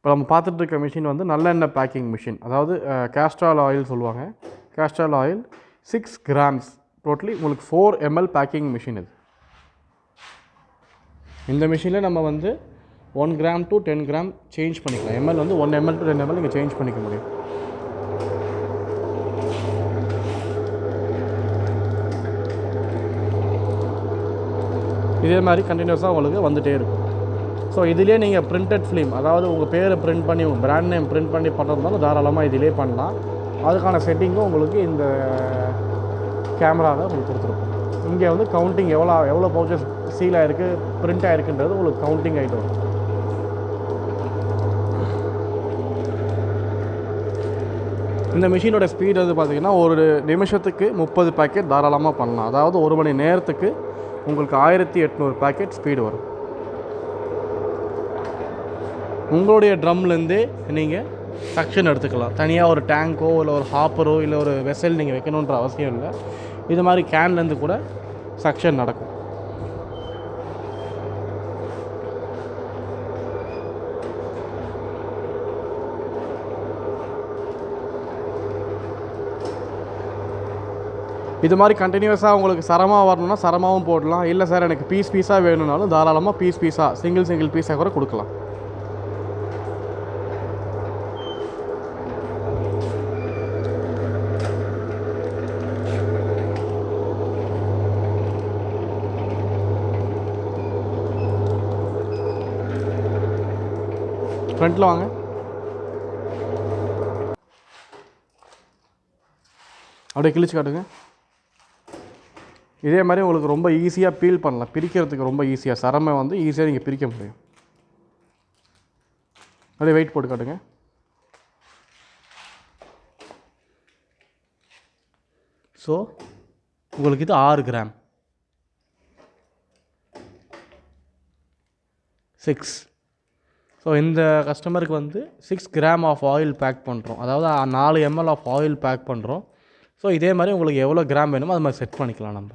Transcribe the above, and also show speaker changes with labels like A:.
A: இப்போ நம்ம பார்த்துட்டு இருக்க மிஷின் வந்து நல்லெண்ணெய் பேக்கிங் மிஷின், அதாவது கேஸ்ட்ரால் ஆயில் சொல்லுவாங்க. கேஸ்ட்ரால் ஆயில் 6 grams டோட்டலி உங்களுக்கு 4 ml பேக்கிங் மிஷின் இது. இந்த மிஷினில் நம்ம வந்து 1 gram to 10 gram சேஞ்ச் பண்ணிக்கலாம். ml வந்து 1 ml to 10 ml நீங்கள் சேஞ்ச் பண்ணிக்க முடியும். இதே மாதிரி கண்டினியூஸாக உங்களுக்கு வந்துகிட்டே இருக்கும். ஸோ இதிலே நீங்கள் பிரிண்டட் ஃபிலிம், அதாவது உங்கள் பேரை பிரிண்ட் பண்ணி உங்கள் பிராண்ட் நேம் பிரிண்ட் பண்ணி பண்ணுறதுனாலும் தாராளமாக இதிலே பண்ணலாம். அதுக்கான செட்டிங்கும் உங்களுக்கு இந்த கேமராவில் உங்களுக்கு கொடுத்துருக்கும். இங்கே வந்து கவுண்டிங் எவ்வளோ பவுச்சஸ் சீல் ஆகிருக்கு, பிரிண்ட் ஆகிருக்குன்றது உங்களுக்கு கவுண்டிங் ஆகிட்டு வரும். இந்த மிஷினோட ஸ்பீடு வந்து பார்த்திங்கன்னா ஒரு நிமிஷத்துக்கு 30 பேக்கெட் தாராளமாக பண்ணலாம். அதாவது ஒரு மணி நேரத்துக்கு உங்களுக்கு 1800 பேக்கெட் ஸ்பீடு வரும். உங்களுடைய ட்ரம்லேருந்தே நீங்கள் சக்ஷன் எடுத்துக்கலாம். தனியாக ஒரு டேங்கோ இல்லை ஒரு ஹாப்பரோ இல்லை ஒரு வெசல் நீங்கள் வைக்கணுன்ற அவசியம் இல்லை. இது மாதிரி கேன்லேருந்து கூட சக்ஷன் நடக்கும். இது மாதிரி கண்டினியூஸாக உங்களுக்கு சரமாக வரணும்னா சரமாகவும் போடலாம். இல்லை சார் எனக்கு பீஸாக வேணும்னாலும் தாராளமாக பீஸாக சிங்கிள் பீஸாக கூட கொடுக்கலாம். ஃப்ரண்ட்டில் வாங்க. அப்படியே கிழிச்சு காட்டுங்க. இதே மாதிரி உங்களுக்கு ரொம்ப ஈஸியாக பீல் பண்ணலாம். பிரிக்கிறதுக்கு ரொம்ப ஈஸியாக, சரமை வந்து ஈஸியாக நீங்கள் பிரிக்க முடியும். அப்படியே வெயிட் போட்டு காட்டுங்க. ஸோ உங்களுக்கு இது 6 gram 6. ஸோ இந்த கஸ்டமருக்கு வந்து 6 gram ஆஃப் ஆயில் பேக் பண்ணுறோம். அதாவது 4 ml ஆஃப் ஆயில் பேக் பண்ணுறோம். ஸோ இதே மாதிரி உங்களுக்கு எவ்வளோ கிராம் வேணுமோ அது மாதிரி செட் பண்ணிக்கலாம் நம்ம.